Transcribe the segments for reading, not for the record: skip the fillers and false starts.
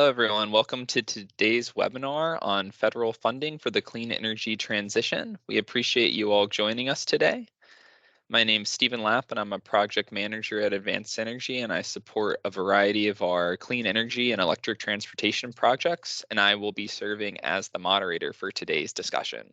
Hello, everyone. Welcome to today's webinar on federal funding for the clean energy transition. We appreciate you all joining us today. My name is Stephen Lapp, and I'm a project manager at Advanced Energy, and I support a variety of our clean energy and electric transportation projects, and I will be serving as the moderator for today's discussion.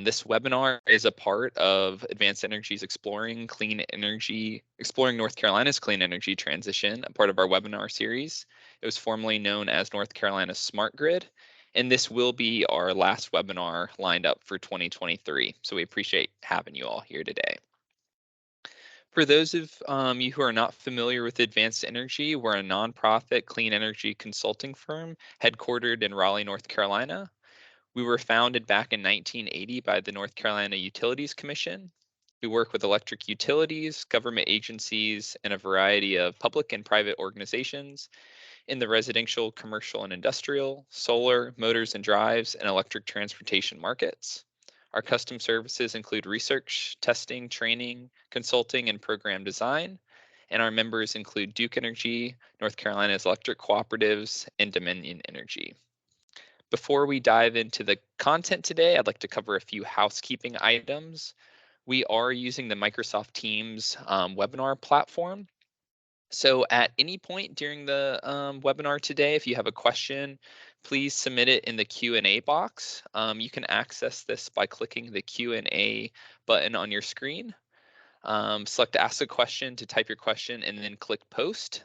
This webinar is a part of Advanced Energy's Exploring North Carolina's Clean Energy Transition, a part of our webinar series. It was formerly known as North Carolina's Smart Grid, and this will be our last webinar lined up for 2023. So we appreciate having you all here today. For those of you who are not familiar with Advanced Energy, we're a nonprofit clean energy consulting firm headquartered in Raleigh, North Carolina. We were founded back in 1980 by the North Carolina Utilities Commission. We work with electric utilities, government agencies, and a variety of public and private organizations in the residential, commercial, and industrial, solar, motors and drives, and electric transportation markets. Our custom services include research, testing, training, consulting, and program design. And our members include Duke Energy, North Carolina's electric cooperatives, and Dominion Energy. Before we dive into the content today, I'd like to cover a few housekeeping items. We are using the Microsoft Teams webinar platform. So at any point during the webinar today, if you have a question, please submit it in the Q&A box. You can access this by clicking the Q&A button on your screen. Select Ask a Question to type your question and then click Post.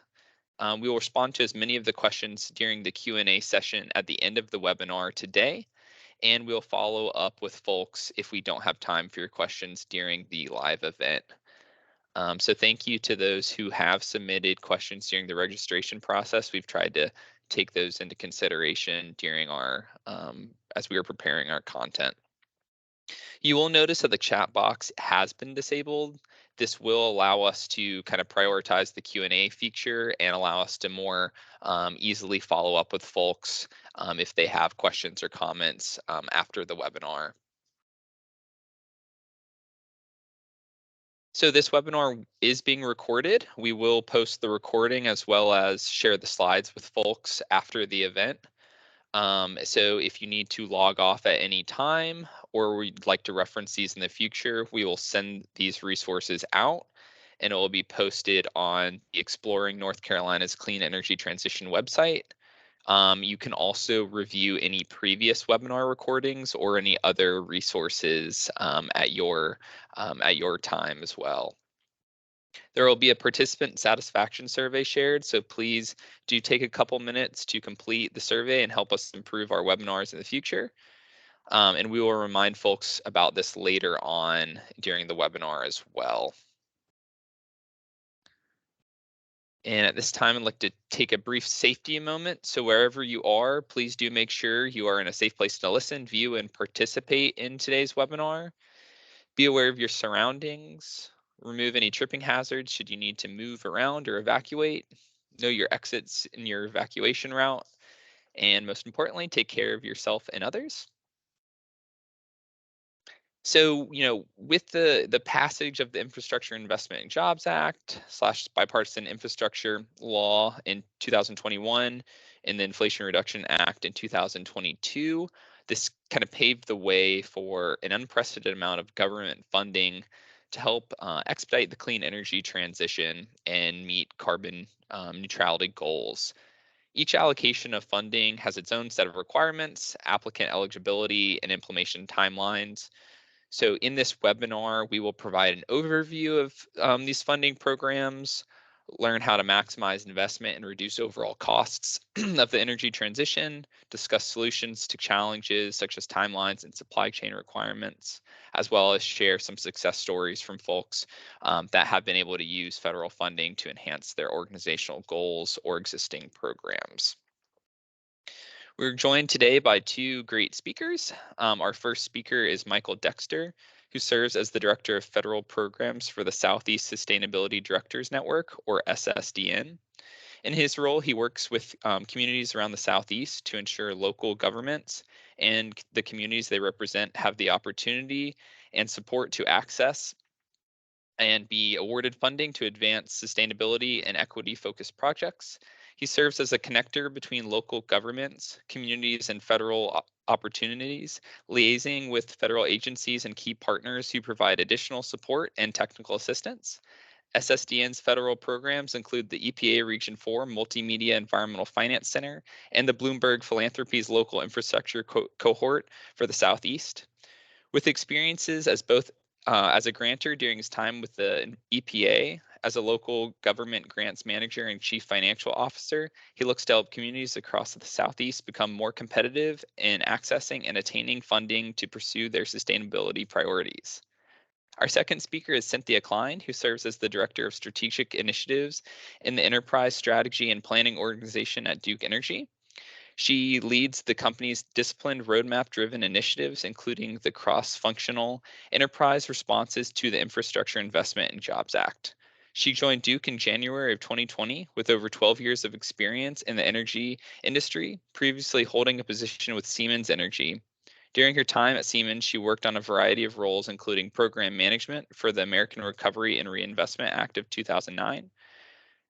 We will respond to as many of the questions during the Q&A session at the end of the webinar today, and we'll follow up with folks if we don't have time for your questions during the live event. So thank you to those who have submitted questions during the registration process. We've tried to take those into consideration during our, as we are preparing our content. You will notice that the chat box has been disabled. This will allow us to kind of prioritize the Q&A feature and allow us to more easily follow up with folks if they have questions or comments after the webinar. So this webinar is being recorded. We will post the recording as well as share the slides with folks after the event. So if you need to log off at any time or would like to reference these in the future, we will send these resources out and it will be posted on the Exploring North Carolina's Clean Energy Transition website. You can also review any previous webinar recordings or any other resources at your time as well. There will be a participant satisfaction survey shared, so please do take a couple minutes to complete the survey and help us improve our webinars in the future. And we will remind folks about this later on during the webinar as well. And at this time, I'd like to take a brief safety moment. So wherever you are, please do make sure you are in a safe place to listen, view, and participate in today's webinar. Be aware of your surroundings. Remove any tripping hazards should you need to move around or evacuate. Know your exits in your evacuation route. And most importantly, take care of yourself and others. So, with the passage of the Infrastructure Investment and Jobs Act / Bipartisan Infrastructure Law in 2021 and the Inflation Reduction Act in 2022, this kind of paved the way for an unprecedented amount of government funding to help expedite the clean energy transition and meet carbon neutrality goals. Each allocation of funding has its own set of requirements, applicant eligibility, and implementation timelines. So in this webinar, we will provide an overview of these funding programs, learn how to maximize investment and reduce overall costs of the energy transition, discuss solutions to challenges such as timelines and supply chain requirements, as well as share some success stories from folks that have been able to use federal funding to enhance their organizational goals or existing programs. We're joined today by two great speakers. Our first speaker is Michael Dexter, who serves as the Director of Federal Programs for the Southeast Sustainability Directors Network, or SSDN. In his role, he works with communities around the Southeast to ensure local governments and the communities they represent have the opportunity and support to access and be awarded funding to advance sustainability and equity-focused projects. He serves as a connector between local governments, communities, and federal opportunities, liaising with federal agencies and key partners who provide additional support and technical assistance. SSDN's federal programs include the EPA Region 4 Multimedia Environmental Finance Center and the Bloomberg Philanthropies Local Infrastructure Cohort for the Southeast. With experiences as both as a grantor during his time with the EPA, as a local government grants manager and chief financial officer, he looks to help communities across the Southeast become more competitive in accessing and attaining funding to pursue their sustainability priorities. Our second speaker is Cynthia Klein, who serves as the Director of Strategic Initiatives in the Enterprise Strategy and Planning Organization at Duke Energy. She leads the company's disciplined roadmap driven initiatives, including the cross functional enterprise responses to the Infrastructure Investment and Jobs Act. She joined Duke in January of 2020 with over 12 years of experience in the energy industry, previously holding a position with Siemens Energy. During her time at Siemens, she worked on a variety of roles, including program management for the American Recovery and Reinvestment Act of 2009.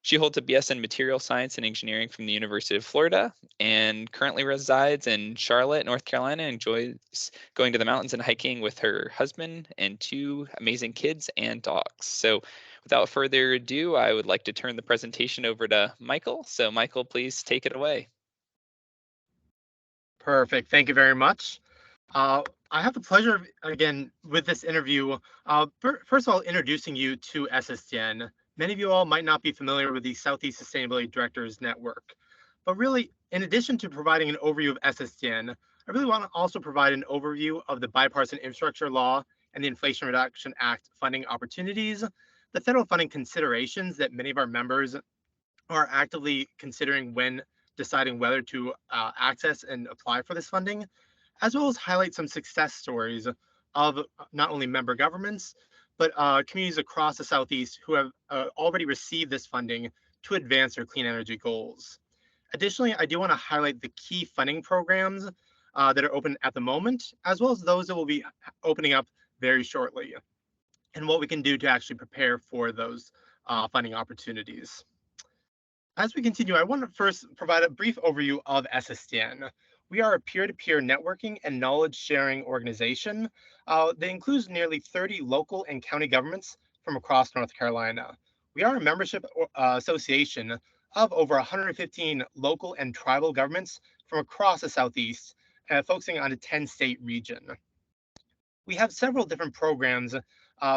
She holds a BS in Material Science and Engineering from the University of Florida and currently resides in Charlotte, North Carolina, and enjoys going to the mountains and hiking with her husband and two amazing kids and dogs. So, without further ado, I would like to turn the presentation over to Michael. So, Michael, please take it away. Perfect. Thank you very much. I have the pleasure of, again, with this interview, first of all, introducing you to SSDN. Many of you all might not be familiar with the Southeast Sustainability Directors Network, but really, in addition to providing an overview of SSDN, I really want to also provide an overview of the Bipartisan Infrastructure Law and the Inflation Reduction Act funding opportunities, the federal funding considerations that many of our members are actively considering when deciding whether to access and apply for this funding, as well as highlight some success stories of not only member governments, but communities across the Southeast who have already received this funding to advance their clean energy goals. Additionally, I do want to highlight the key funding programs that are open at the moment, as well as those that will be opening up very shortly, and what we can do to actually prepare for those funding opportunities. As we continue, I want to first provide a brief overview of SSDN. We are a peer-to-peer networking and knowledge sharing organization that includes nearly 30 local and county governments from across North Carolina. We are a membership association of over 115 local and tribal governments from across the Southeast, focusing on a 10-state region. We have several different programs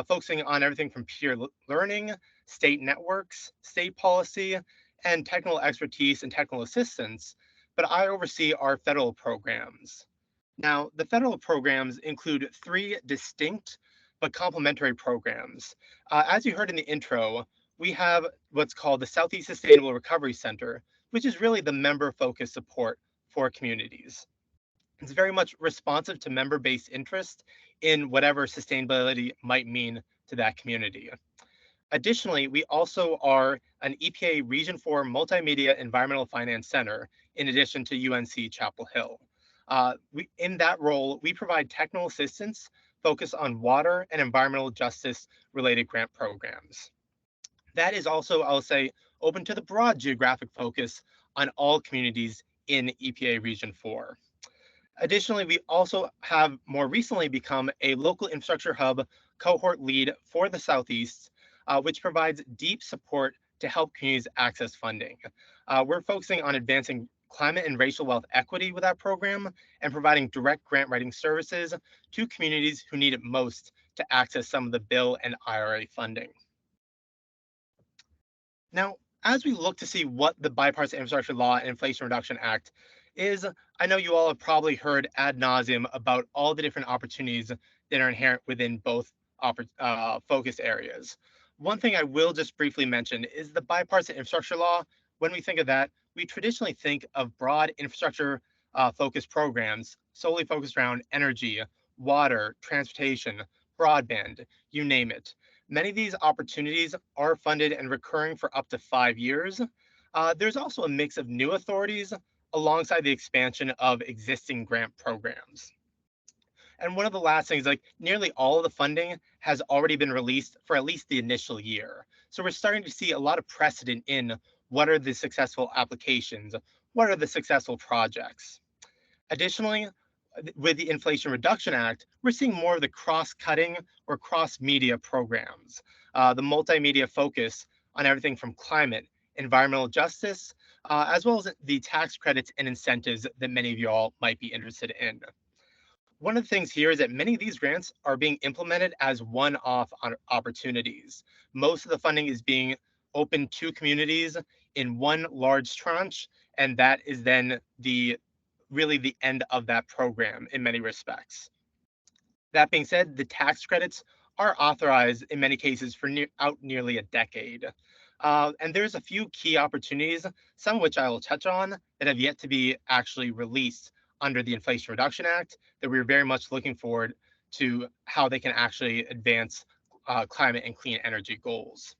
focusing on everything from peer learning, state networks, state policy, and technical expertise and technical assistance, but I oversee our federal programs. Now, the federal programs include three distinct but complementary programs. As you heard in the intro, we have what's called the Southeast Sustainable Recovery Center, which is really the member-focused support for communities. It's very much responsive to member-based interest in whatever sustainability might mean to that community. Additionally, we also are an EPA Region 4 Multimedia Environmental Finance Center, in addition to UNC Chapel Hill. In that role, we provide technical assistance focused on water and environmental justice related grant programs. That is also, I'll say, open to the broad geographic focus on all communities in EPA Region 4. Additionally, we also have more recently become a local infrastructure hub cohort lead for the Southeast, which provides deep support to help communities access funding. We're focusing on advancing climate and racial wealth equity with that program and providing direct grant writing services to communities who need it most to access some of the bill and IRA funding. Now, as we look to see what the Bipartisan Infrastructure Law and Inflation Reduction Act is, I know you all have probably heard ad nauseum about all the different opportunities that are inherent within both focus areas. One thing I will just briefly mention is the Bipartisan Infrastructure Law. When we think of that, we traditionally think of broad infrastructure focused programs solely focused around energy, water, transportation, broadband, you name it. Many of these opportunities are funded and recurring for up to 5 years. There's also a mix of new authorities alongside the expansion of existing grant programs. And one of the last things, like nearly all of the funding has already been released for at least the initial year. So we're starting to see a lot of precedent in what are the successful applications, what are the successful projects. Additionally, with the Inflation Reduction Act, we're seeing more of the cross-cutting or cross-media programs, the multimedia focus on everything from climate, environmental justice, as well as the tax credits and incentives that many of you all might be interested in. One of the things here is that many of these grants are being implemented as one-off opportunities. Most of the funding is being open to communities in one large tranche, and that is then the really the end of that program in many respects. That being said, the tax credits are authorized in many cases for nearly a decade. And there's a few key opportunities, some of which I will touch on, that have yet to be actually released under the Inflation Reduction Act that we're very much looking forward to how they can actually advance climate and clean energy goals.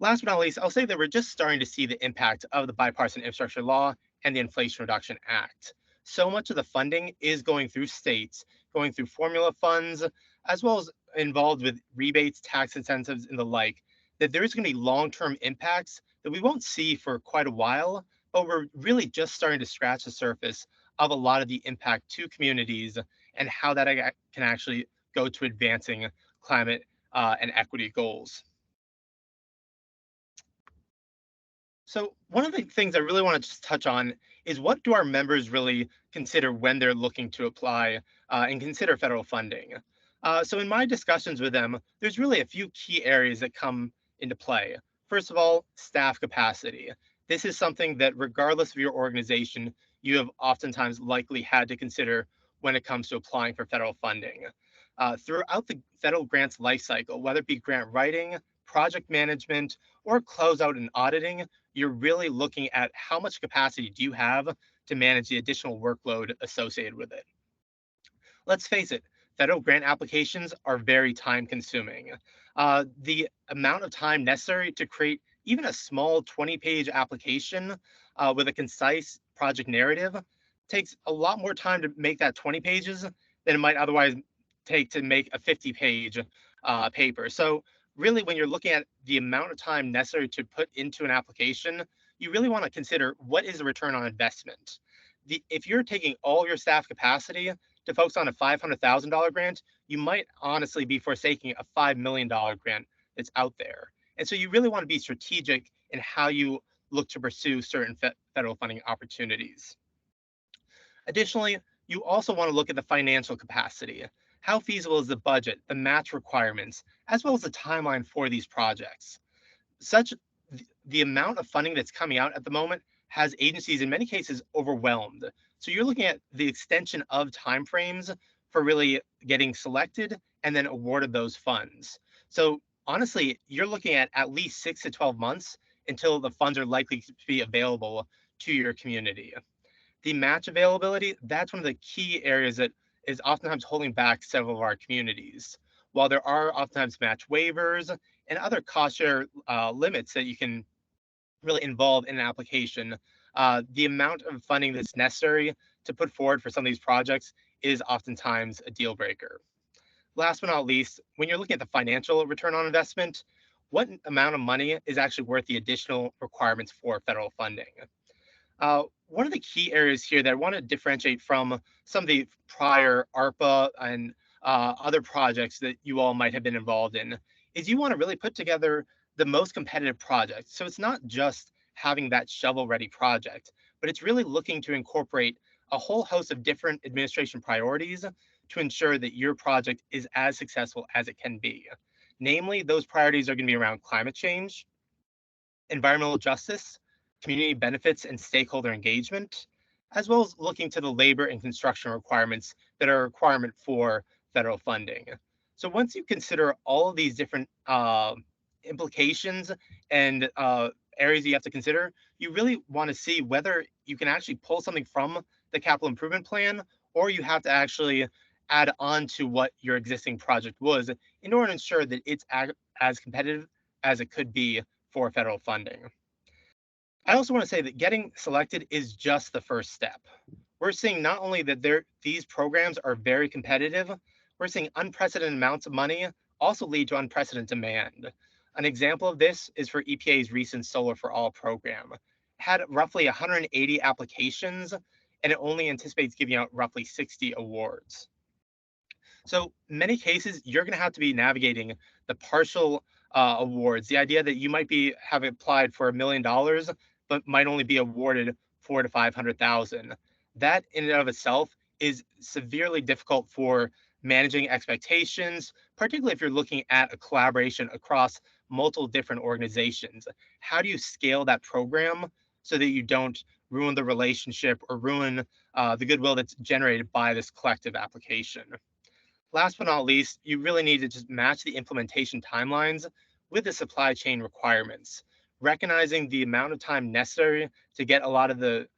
Last but not least, I'll say that we're just starting to see the impact of the bipartisan infrastructure law and the Inflation Reduction Act. So much of the funding is going through states, going through formula funds, as well as involved with rebates, tax incentives, and the like, that there is going to be long-term impacts that we won't see for quite a while, but we're really just starting to scratch the surface of a lot of the impact to communities and how that can actually go to advancing climate and equity goals. So one of the things I really want to just touch on is what do our members really consider when they're looking to apply and consider federal funding? So in my discussions with them, there's really a few key areas that come into play. First of all, staff capacity. This is something that regardless of your organization, you have oftentimes likely had to consider when it comes to applying for federal funding. Throughout the federal grants lifecycle, whether it be grant writing, project management, or closeout and auditing, you're really looking at how much capacity do you have to manage the additional workload associated with it. Let's face it, federal grant applications are very time consuming. The amount of time necessary to create even a small 20-page application with a concise project narrative takes a lot more time to make that 20 pages than it might otherwise take to make a 50-page paper. So really, when you're looking at the amount of time necessary to put into an application, you really want to consider what is the return on investment. If you're taking all your staff capacity to focus on a $500,000 grant, you might honestly be forsaking a $5 million grant that's out there. And so you really want to be strategic in how you look to pursue certain federal funding opportunities. Additionally, you also want to look at the financial capacity. How feasible is the budget, the match requirements, as well as the timeline for these projects? Such the amount of funding that's coming out at the moment has agencies in many cases overwhelmed. So you're looking at the extension of timeframes for really getting selected and then awarded those funds. So honestly, you're looking at least 6 to 12 months until the funds are likely to be available to your community. The match availability, that's one of the key areas that is oftentimes holding back several of our communities. While there are oftentimes match waivers and other cost share limits that you can really involve in an application, the amount of funding that's necessary to put forward for some of these projects is oftentimes a deal breaker. Last but not least, when you're looking at the financial return on investment, what amount of money is actually worth the additional requirements for federal funding? One of the key areas here that I want to differentiate from some of the prior ARPA and other projects that you all might have been involved in is you want to really put together the most competitive project. So it's not just having that shovel ready project, but it's really looking to incorporate a whole host of different administration priorities to ensure that your project is as successful as it can be. Namely, those priorities are going to be around climate change, environmental justice, community benefits, and stakeholder engagement, as well as looking to the labor and construction requirements that are a requirement for federal funding. So once you consider all of these different implications and areas you have to consider, you really want to see whether you can actually pull something from the capital improvement plan or you have to actually add on to what your existing project was in order to ensure that it's as competitive as it could be for federal funding. I also want to say that getting selected is just the first step. We're seeing not only that these programs are very competitive, we're seeing unprecedented amounts of money also lead to unprecedented demand. An example of this is for EPA's recent Solar for All program. It had roughly 180 applications, and it only anticipates giving out roughly 60 awards. So, many cases, you're going to have to be navigating the partial awards. The idea that you might be have applied for $1 million, but might only be awarded 4 to 500,000. That in and of itself is severely difficult for managing expectations, particularly if you're looking at a collaboration across multiple different organizations. How do you scale that program so that you don't ruin the relationship or ruin the goodwill that's generated by this collective application? Last but not least, you really need to just match the implementation timelines with the supply chain requirements. Recognizing the amount of time necessary to get a lot of the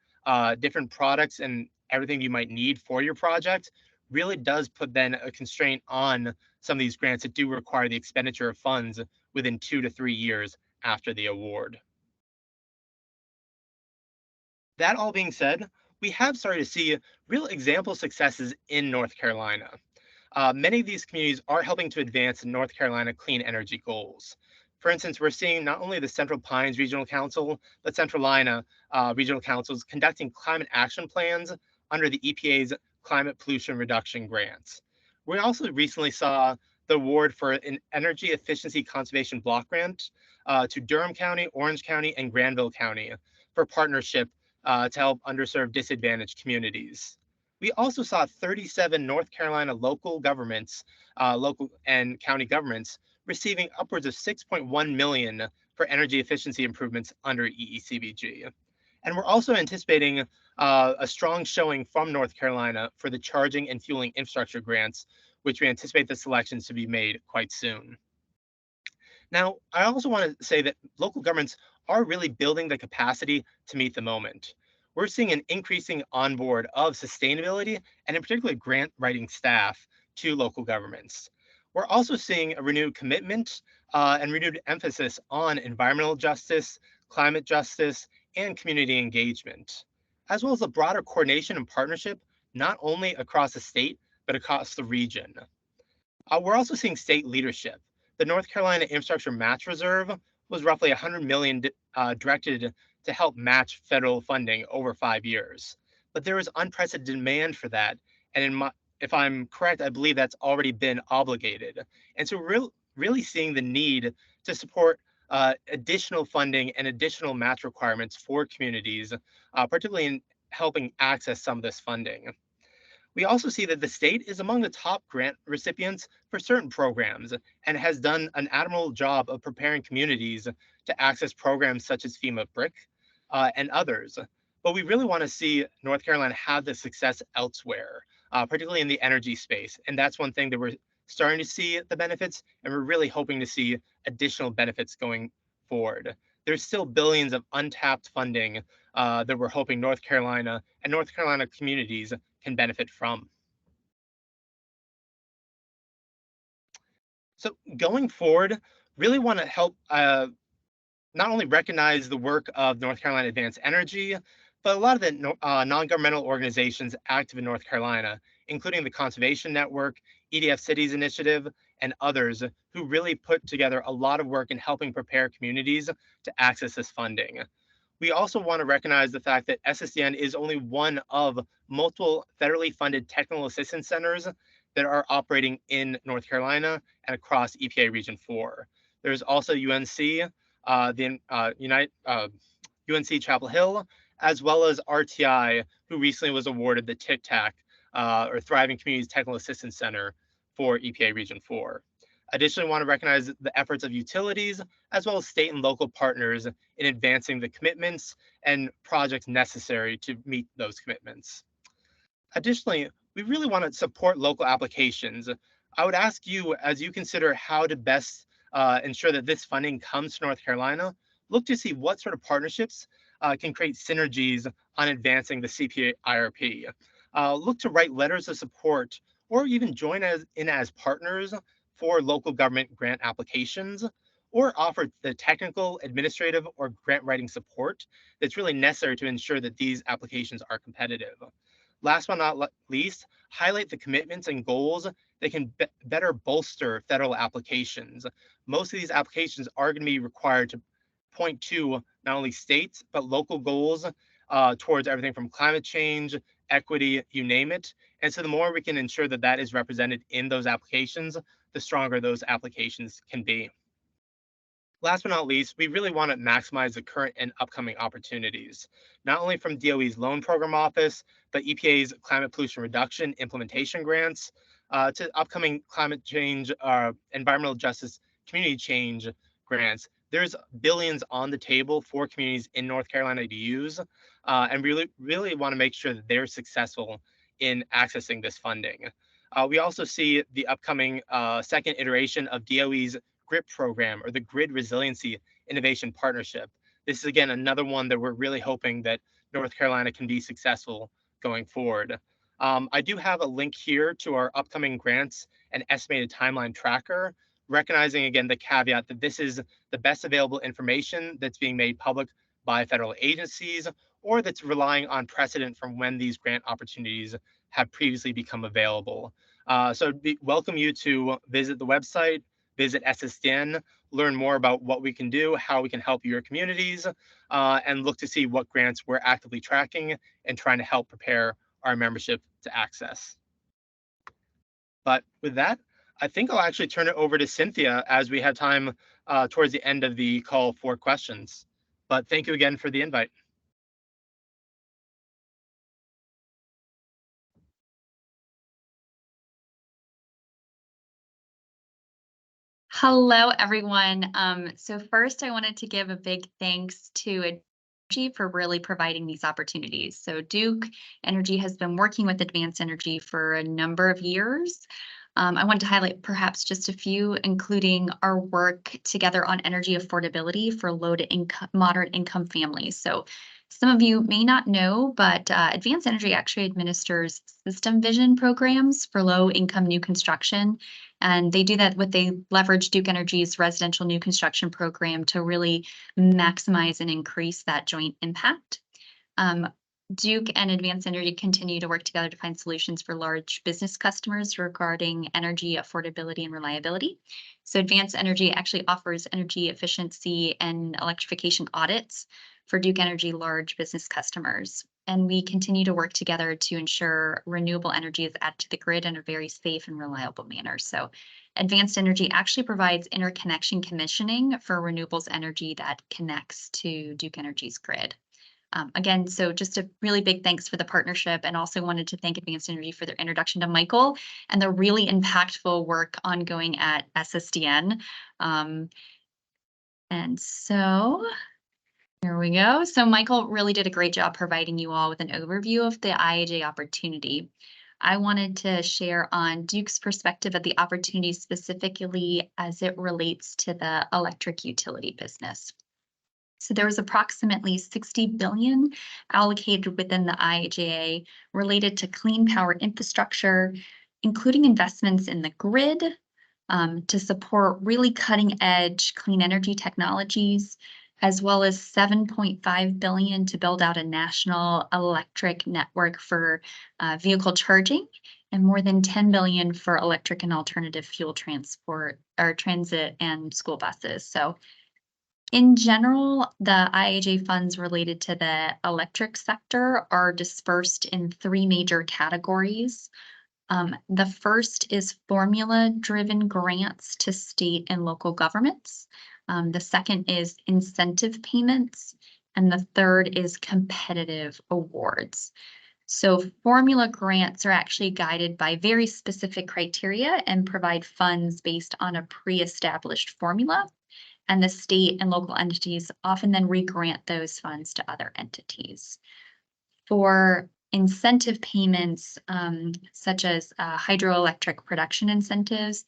different products and everything you might need for your project really does put then a constraint on some of these grants that do require the expenditure of funds within 2 to 3 years after the award. That all being said, we have started to see real example successes in North Carolina. Many of these communities are helping to advance North Carolina clean energy goals. For instance, we're seeing not only the Central Pines Regional Council, but Central Carolina regional councils conducting climate action plans under the EPA's climate pollution reduction grants. We also recently saw the award for an energy efficiency conservation block grant to Durham County, Orange County, and Granville County for partnership to help underserved disadvantaged communities. We also saw 37 North Carolina local governments, local and county governments, receiving upwards of 6.1 million for energy efficiency improvements under EECBG. And we're also anticipating a strong showing from North Carolina for the charging and fueling infrastructure grants, which we anticipate the selections to be made quite soon. Now, I also want to say that local governments are really building the capacity to meet the moment. We're seeing an increasing onboard of sustainability and, in particular, grant writing staff to local governments. We're also seeing a renewed commitment and renewed emphasis on environmental justice, climate justice, and community engagement, as well as a broader coordination and partnership, not only across the state, but across the region. We're also seeing state leadership. The North Carolina Infrastructure Match Reserve was roughly 100 million directed to help match federal funding over 5 years. But there is unprecedented demand for that, and if I'm correct, I believe that's already been obligated. And so, really seeing the need to support additional funding and additional match requirements for communities, particularly in helping access some of this funding. We also see that the state is among the top grant recipients for certain programs and has done an admirable job of preparing communities to access programs such as FEMA BRIC and others. But we really want to see North Carolina have the success elsewhere, particularly in the energy space. And that's one thing that we're starting to see the benefits, and we're really hoping to see additional benefits going forward. There's still billions of untapped funding that we're hoping North Carolina and North Carolina communities can benefit from. So going forward, really want to help not only recognize the work of North Carolina Advanced Energy, but a lot of the non-governmental organizations active in North Carolina, including the Conservation Network, EDF Cities Initiative, and others who really put together a lot of work in helping prepare communities to access this funding. We also want to recognize the fact that SSDN is only one of multiple federally funded technical assistance centers that are operating in North Carolina and across EPA Region 4. There's also UNC, UNC Chapel Hill, as well as RTI, who recently was awarded the TIC-TAC, or Thriving Communities Technical Assistance Center for EPA Region 4. Additionally, I want to recognize the efforts of utilities as well as state and local partners in advancing the commitments and projects necessary to meet those commitments. Additionally, we really want to support local applications. I would ask you, as you consider how to best ensure that this funding comes to North Carolina, look to see what sort of partnerships can create synergies on advancing the CPA IRP. Look to write letters of support or even join in as partners for local government grant applications, or offer the technical, administrative, or grant writing support that's really necessary to ensure that these applications are competitive. Last but not least, highlight the commitments and goals that can better bolster federal applications. Most of these applications are going to be required to point to not only states, but local goals towards everything from climate change, equity, you name it. And so the more we can ensure that that is represented in those applications, the stronger those applications can be. Last but not least, we really want to maximize the current and upcoming opportunities, not only from DOE's Loan Program Office, but EPA's Climate Pollution Reduction Implementation Grants, to upcoming climate change, environmental justice, community change grants. There's billions on the table for communities in North Carolina to use, and really want to make sure that they're successful in accessing this funding. We also see the upcoming second iteration of DOE's GRIP program, or the Grid Resiliency Innovation Partnership. This is again another one that we're really hoping that North Carolina can be successful going forward. I do have a link here to our upcoming grants and estimated timeline tracker, recognizing again the caveat that this is the best available information that's being made public by federal agencies, or that's relying on precedent from when these grant opportunities have previously become available. So welcome you to visit the website, visit SSDN, learn more about what we can do, how we can help your communities, and look to see what grants we're actively tracking and trying to help prepare our membership to access. But with that, I think I'll actually turn it over to Cynthia as we have time towards the end of the call for questions. But thank you again for the invite. Hello, everyone. So first, I wanted to give a big thanks to Energy for really providing these opportunities. So Duke Energy has been working with Advanced Energy for a number of years. I wanted to highlight perhaps just a few, including our work together on energy affordability for low to moderate income families. So some of you may not know, but Advanced Energy actually administers system vision programs for low income new construction. And they do that they leverage Duke Energy's residential new construction program to really maximize and increase that joint impact. Duke and Advanced Energy continue to work together to find solutions for large business customers regarding energy affordability and reliability. So Advanced Energy actually offers energy efficiency and electrification audits for Duke Energy large business customers. And we continue to work together to ensure renewable energy is added to the grid in a very safe and reliable manner. So Advanced Energy actually provides interconnection commissioning for renewables energy that connects to Duke Energy's grid. Again, so just a really big thanks for the partnership, and also wanted to thank Advanced Energy for their introduction to Michael and the really impactful work ongoing at SSDN. And so here we go. So Michael really did a great job providing you all with an overview of the IAJ opportunity. I wanted to share on Duke's perspective of the opportunity specifically as it relates to the electric utility business. So there was approximately $60 billion allocated within the IIJA related to clean power infrastructure, including investments in the grid to support really cutting edge clean energy technologies, as well as $7.5 billion to build out a national electric network for vehicle charging, and more than $10 billion for electric and alternative fuel transport or transit and school buses. So in general, the IIJ funds related to the electric sector are dispersed in three major categories. The first is formula-driven grants to state and local governments. The second is incentive payments, and the third is competitive awards. So formula grants are actually guided by very specific criteria and provide funds based on a pre-established formula. And the state and local entities often then re-grant those funds to other entities. For incentive payments, such as hydroelectric production incentives,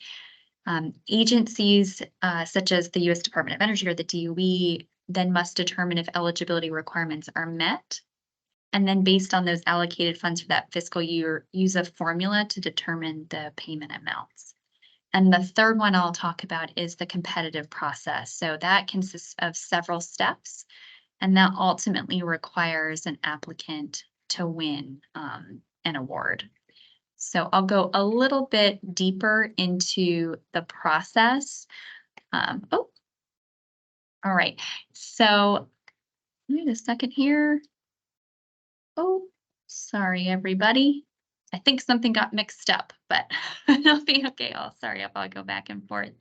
agencies such as the U.S. Department of Energy or the DOE then must determine if eligibility requirements are met. And then based on those allocated funds for that fiscal year, use a formula to determine the payment amounts. And the third one I'll talk about is the competitive process. So that consists of several steps, and that ultimately requires an applicant to win an award. So I'll go a little bit deeper into the process. All right. So wait a second here. Oh, sorry, everybody. I think something got mixed up, but it'll be okay. Oh, sorry if I go back and forth.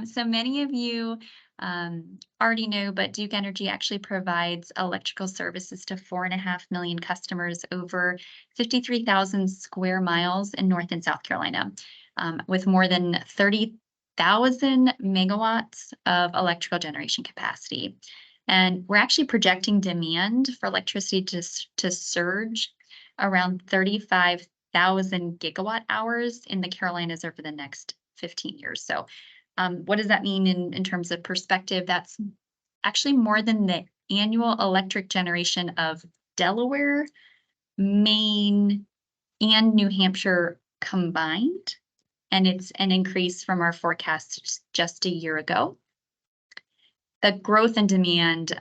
So many of you already know, but Duke Energy actually provides electrical services to 4.5 million customers over 53,000 square miles in North and South Carolina, with more than 30,000 megawatts of electrical generation capacity. And we're actually projecting demand for electricity to surge around 35,000 gigawatt hours in the Carolinas over the next 15 years. So what does that mean in terms of perspective? That's actually more than the annual electric generation of Delaware, Maine, and New Hampshire combined. And it's an increase from our forecast just a year ago. The growth in demand,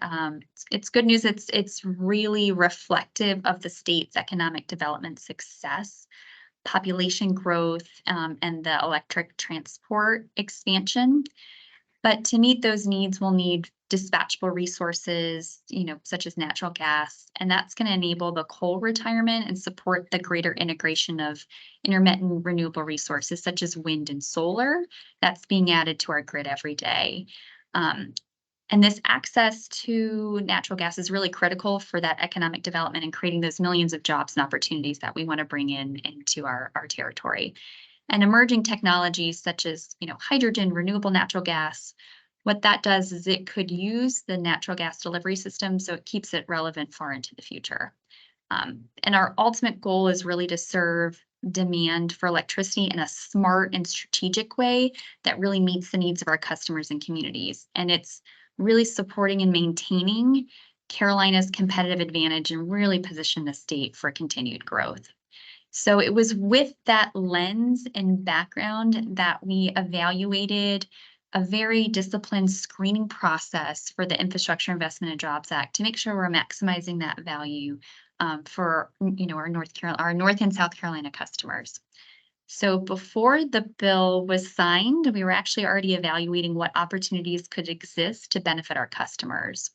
it's good news. It's really reflective of the state's economic development success, population growth, and the electric transport expansion. But to meet those needs, we'll need dispatchable resources, such as natural gas, and that's going to enable the coal retirement and support the greater integration of intermittent renewable resources such as wind and solar that's being added to our grid every day. And this access to natural gas is really critical for that economic development and creating those millions of jobs and opportunities that we want to bring into our territory. And emerging technologies such as, hydrogen, renewable natural gas, what that does is it could use the natural gas delivery system, so it keeps it relevant far into the future. And our ultimate goal is really to serve demand for electricity in a smart and strategic way that really meets the needs of our customers and communities. And it's really supporting and maintaining Carolina's competitive advantage and really position the state for continued growth. So it was with that lens and background that we evaluated a very disciplined screening process for the Infrastructure Investment and Jobs Act to make sure we're maximizing that value for our North and South Carolina customers. So before the bill was signed, we were actually already evaluating what opportunities could exist to benefit our customers.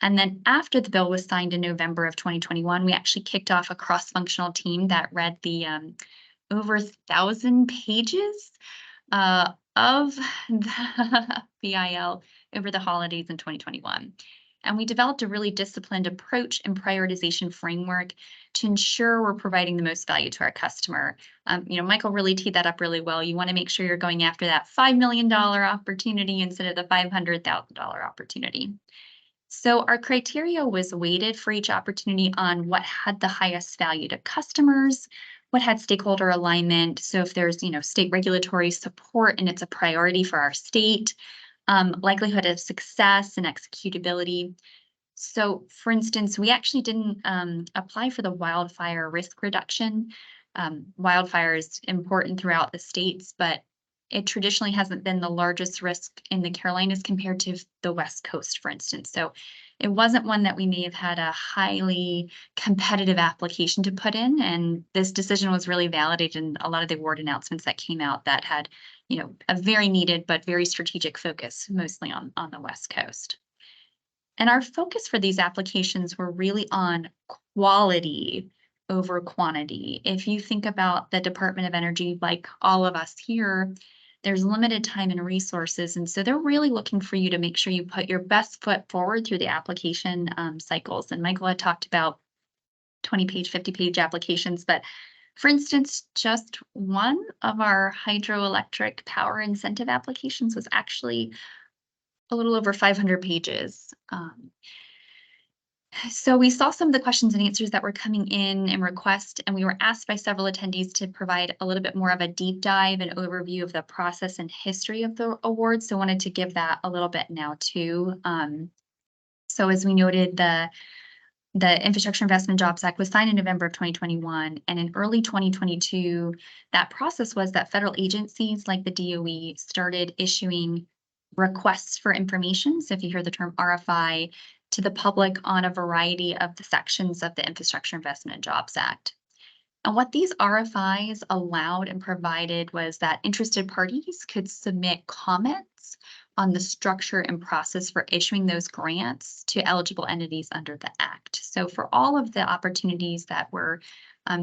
And then after the bill was signed in November of 2021, we actually kicked off a cross-functional team that read the over 1,000 pages of the BIL over the holidays in 2021. And we developed a really disciplined approach and prioritization framework to ensure we're providing the most value to our customer. Michael really teed that up really well. You want to make sure you're going after that $5 million opportunity instead of the $500,000 opportunity. So our criteria was weighted for each opportunity on what had the highest value to customers, what had stakeholder alignment. So if there's, state regulatory support and it's a priority for our state, likelihood of success and executability. So for instance, we actually didn't apply for the wildfire risk reduction. Wildfire is important throughout the states, but it traditionally hasn't been the largest risk in the Carolinas compared to the West Coast, for instance. So it wasn't one that we may have had a highly competitive application to put in. And this decision was really validated in a lot of the award announcements that came out that had, a very needed but very strategic focus, mostly on the West Coast. And our focus for these applications were really on quality over quantity. If you think about the Department of Energy, like all of us here, there's limited time and resources. And so they're really looking for you to make sure you put your best foot forward through the application cycles. And Michael had talked about 20-page, 50-page applications, but for instance, just one of our hydroelectric power incentive applications was actually a little over 500 pages. So we saw some of the questions and answers that were coming in request, and we were asked by several attendees to provide a little bit more of a deep dive and overview of the process and history of the award. So I wanted to give that a little bit now too. So as we noted, the Infrastructure Investment and Jobs Act was signed in November of 2021, and in early 2022, that process was that federal agencies like the DOE started issuing requests for information. So if you hear the term RFI, to the public on a variety of the sections of the Infrastructure Investment and Jobs Act. And what these RFIs allowed and provided was that interested parties could submit comments on the structure and process for issuing those grants to eligible entities under the Act. So for all of the opportunities that were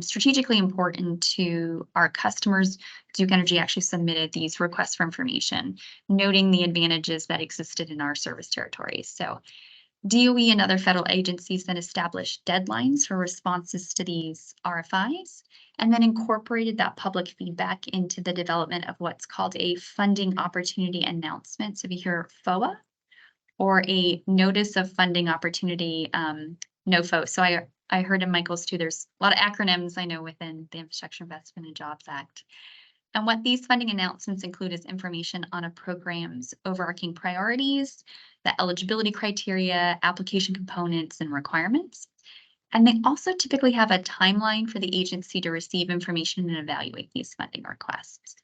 strategically important to our customers, Duke Energy actually submitted these requests for information, noting the advantages that existed in our service territories. So DOE and other federal agencies then established deadlines for responses to these RFIs and then incorporated that public feedback into the development of what's called a funding opportunity announcement. So if you hear FOA or a notice of funding opportunity, NOFO. So I heard in Michael's too, there's a lot of acronyms I know within the Infrastructure Investment and Jobs Act. And what these funding announcements include is information on a program's overarching priorities, the eligibility criteria, application components, and requirements. And they also typically have a timeline for the agency to receive information and evaluate these funding requests.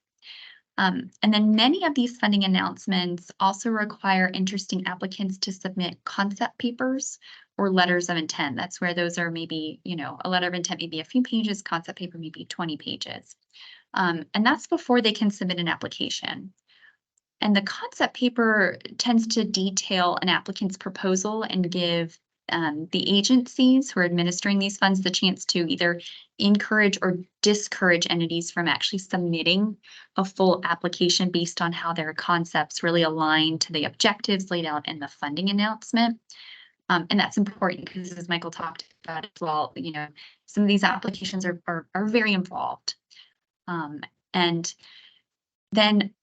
And then many of these funding announcements also require interesting applicants to submit concept papers or letters of intent. That's where those are maybe, a letter of intent may be a few pages, concept paper maybe 20 pages. And that's before they can submit an application. And the concept paper tends to detail an applicant's proposal and give the agencies who are administering these funds the chance to either encourage or discourage entities from actually submitting a full application based on how their concepts really align to the objectives laid out in the funding announcement. And that's important because, as Michael talked about as well, some of these applications are very involved. And then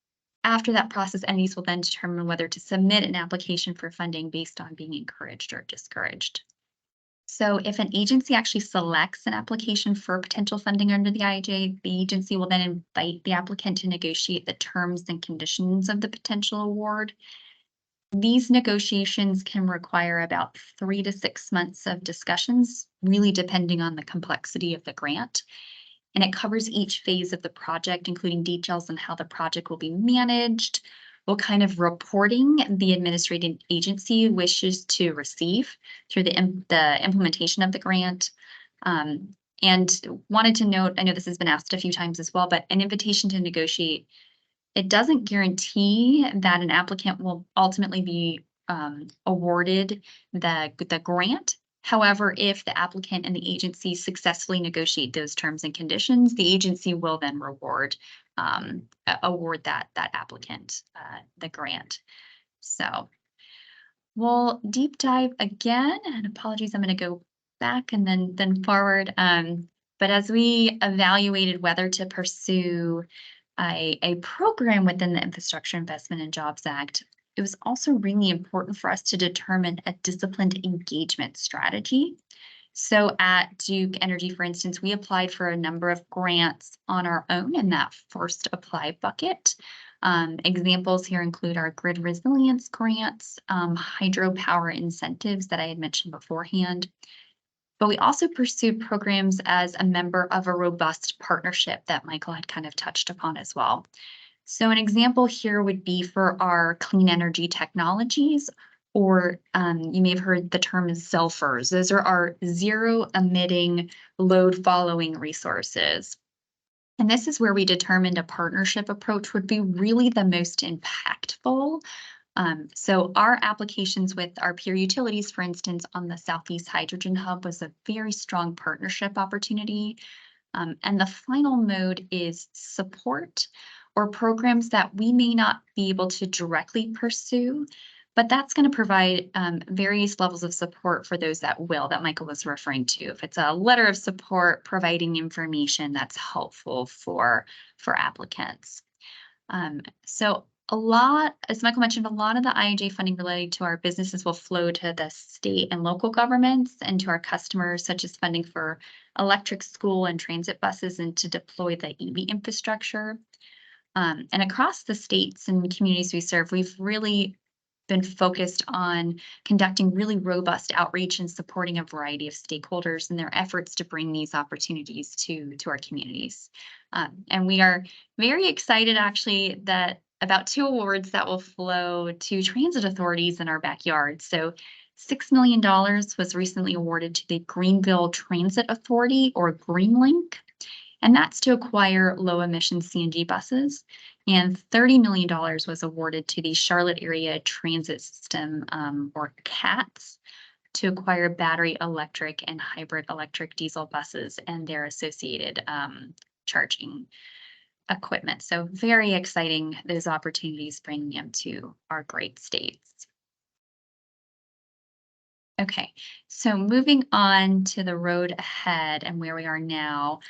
after that process, entities will then determine whether to submit an application for funding based on being encouraged or discouraged. So if an agency actually selects an application for potential funding under the IIJA, the agency will then invite the applicant to negotiate the terms and conditions of the potential award. These negotiations can require about 3 to 6 months of discussions, really depending on the complexity of the grant. And it covers each phase of the project, including details on how the project will be managed, what kind of reporting the administrative agency wishes to receive through the implementation of the grant. And wanted to note, I know this has been asked a few times as well, but an invitation to negotiate, it doesn't guarantee that an applicant will ultimately be awarded the grant. However, if the applicant and the agency successfully negotiate those terms and conditions, the agency will then award that applicant the grant. So we'll deep dive again, and apologies, I'm going to go back and then forward. But as we evaluated whether to pursue a program within the Infrastructure Investment and Jobs Act, it was also really important for us to determine a disciplined engagement strategy. So at Duke Energy, for instance, we applied for a number of grants on our own in that first apply bucket. Examples here include our grid resilience grants, hydropower incentives that I had mentioned beforehand. But we also pursued programs as a member of a robust partnership that Michael had kind of touched upon as well. So an example here would be for our clean energy technologies, or you may have heard the term ZELFRs. Those are our zero emitting load following resources. And this is where we determined a partnership approach would be really the most impactful. So our applications with our peer utilities, for instance, on the Southeast Hydrogen Hub was a very strong partnership opportunity. And the final mode is support, or programs that we may not be able to directly pursue, but that's going to provide various levels of support for those that will, that Michael was referring to. If it's a letter of support, providing information that's helpful for applicants. So a lot, as Michael mentioned, a lot of the IIJA funding related to our businesses will flow to the state and local governments and to our customers, such as funding for electric school and transit buses and to deploy the EV infrastructure. And across the states and communities we serve, we've really been focused on conducting really robust outreach and supporting a variety of stakeholders in their efforts to bring these opportunities to our communities. And we are very excited actually that about 2 awards that will flow to transit authorities in our backyard. So $6 million was recently awarded to the Greenville Transit Authority, or GreenLink. and that's to acquire low-emission CNG buses. And $30 million was awarded to the Charlotte Area Transit System, or CATS, to acquire battery electric and hybrid electric diesel buses and their associated charging equipment. So very exciting, those opportunities bringing them to our great states. Okay, so moving on to the road ahead and where we are now.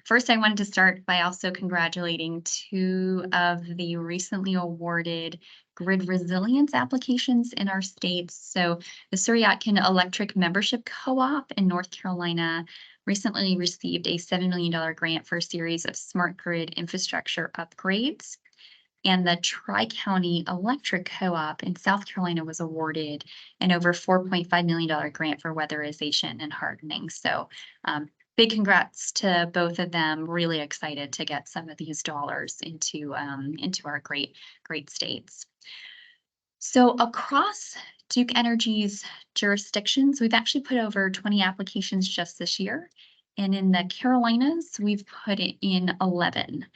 First, I wanted to start by also congratulating 2 of the recently awarded grid resilience applications in our states. So the Suryatkin Electric Membership Co-op in North Carolina recently received a $7 million grant for a series of smart grid infrastructure upgrades. And the Tri-County Electric Co-op in South Carolina was awarded an over $4.5 million grant for weatherization and hardening. So big congrats to both of them. Really excited to get some of these dollars into our great states. So across Duke Energy's jurisdictions, we've actually put over 20 applications just this year. And in the Carolinas, we've put it in 11.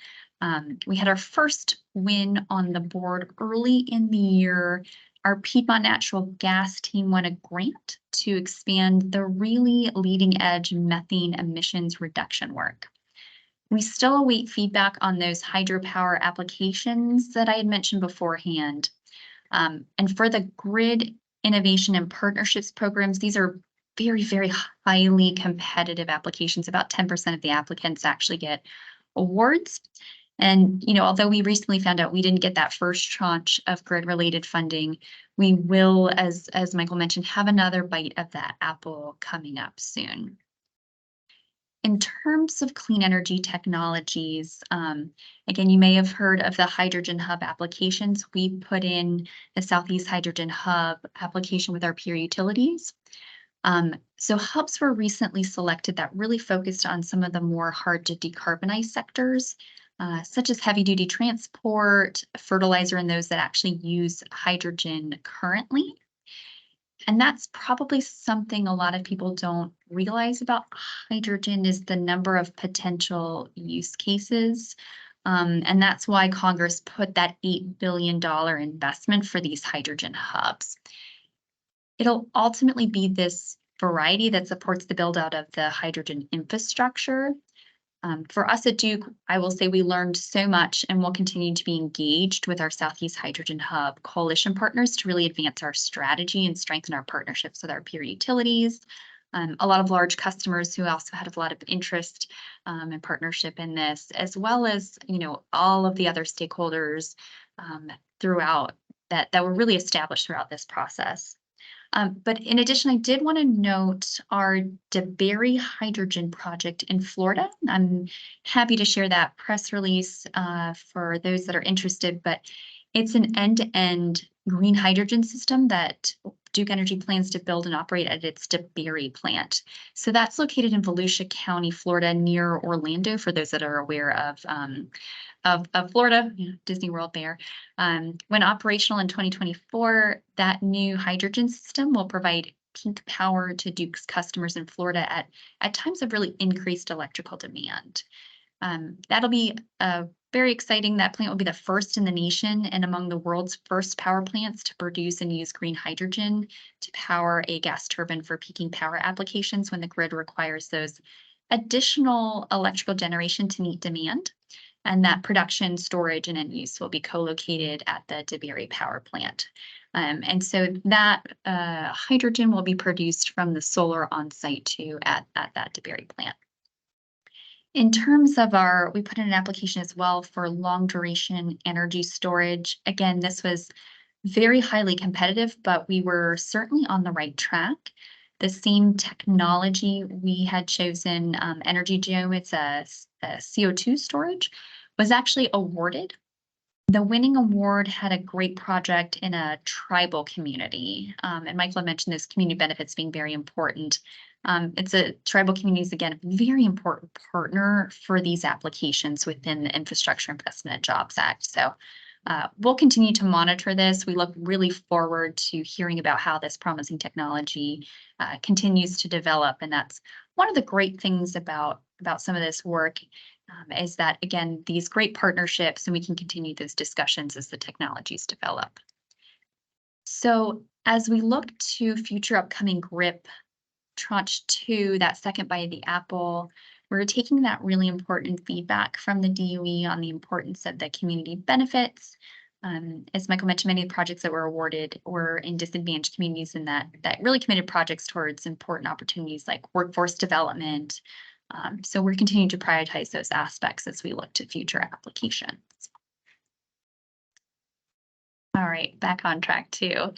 We had our first win on the board early in the year. Our Piedmont Natural Gas team won a grant to expand the really leading edge methane emissions reduction work. We still await feedback on those hydropower applications that I had mentioned beforehand. And for the grid innovation and partnerships programs, these are very, very highly competitive applications. About 10% of the applicants actually get awards. And, although we recently found out we didn't get that first tranche of grid-related funding, we will, as Michael mentioned, have another bite of that apple coming up soon. In terms of clean energy technologies, again, you may have heard of the Hydrogen Hub applications. We put in the Southeast Hydrogen Hub application with our peer utilities. So hubs were recently selected that really focused on some of the more hard to decarbonize sectors, such as heavy duty transport, fertilizer, and those that actually use hydrogen currently. And that's probably something a lot of people don't realize about hydrogen is the number of potential use cases. And that's why Congress put that $8 billion investment for these hydrogen hubs. It'll ultimately be this variety that supports the build out of the hydrogen infrastructure. For us at Duke, I will say we learned so much and will continue to be engaged with our Southeast Hydrogen Hub coalition partners to really advance our strategy and strengthen our partnerships with our peer utilities. A lot of large customers who also had a lot of interest and partnership in this, as well as all of the other stakeholders throughout that were really established throughout this process. But in addition, I did want to note our DeBerry Hydrogen project in Florida. I'm happy to share that press release for those that are interested, but it's an end-to-end green hydrogen system that Duke Energy plans to build and operate at its DeBerry plant. So that's located in Volusia County, Florida, near Orlando, for those that are aware of Florida, Disney World there. When operational in 2024, that new hydrogen system will provide peak power to Duke's customers in Florida at times of really increased electrical demand. That'll be very exciting. That plant will be the first in the nation and among the world's first power plants to produce and use green hydrogen to power a gas turbine for peaking power applications when the grid requires those additional electrical generation to meet demand. And that production, storage, and end use will be co-located at the DeBerry power plant. And so that hydrogen will be produced from the solar on site too at that DeBerry plant. In terms of we put in an application as well for long duration energy storage. Again, this was very highly competitive, but we were certainly on the right track. The same technology we had chosen, Energy Geom, it's a CO2 storage, was actually awarded. The winning award had a great project in a tribal community. And Michael mentioned this community benefits being very important. It's a tribal communities, again, a very important partner for these applications within the Infrastructure Investment and Jobs Act. So we'll continue to monitor this. We look really forward to hearing about how this promising technology continues to develop. And that's one of the great things about about some of this work is that, again, these great partnerships, and we can continue those discussions as the technologies develop. So as we look to future upcoming GRIP Tranche 2, that second bite of the apple, we're taking that really important feedback from the DOE on the importance of the community benefits. As Michael mentioned, many of the projects that were awarded were in disadvantaged communities, and that really committed projects towards important opportunities like workforce development. So we're continuing to prioritize those aspects as we look to future applications. All right, back on track too.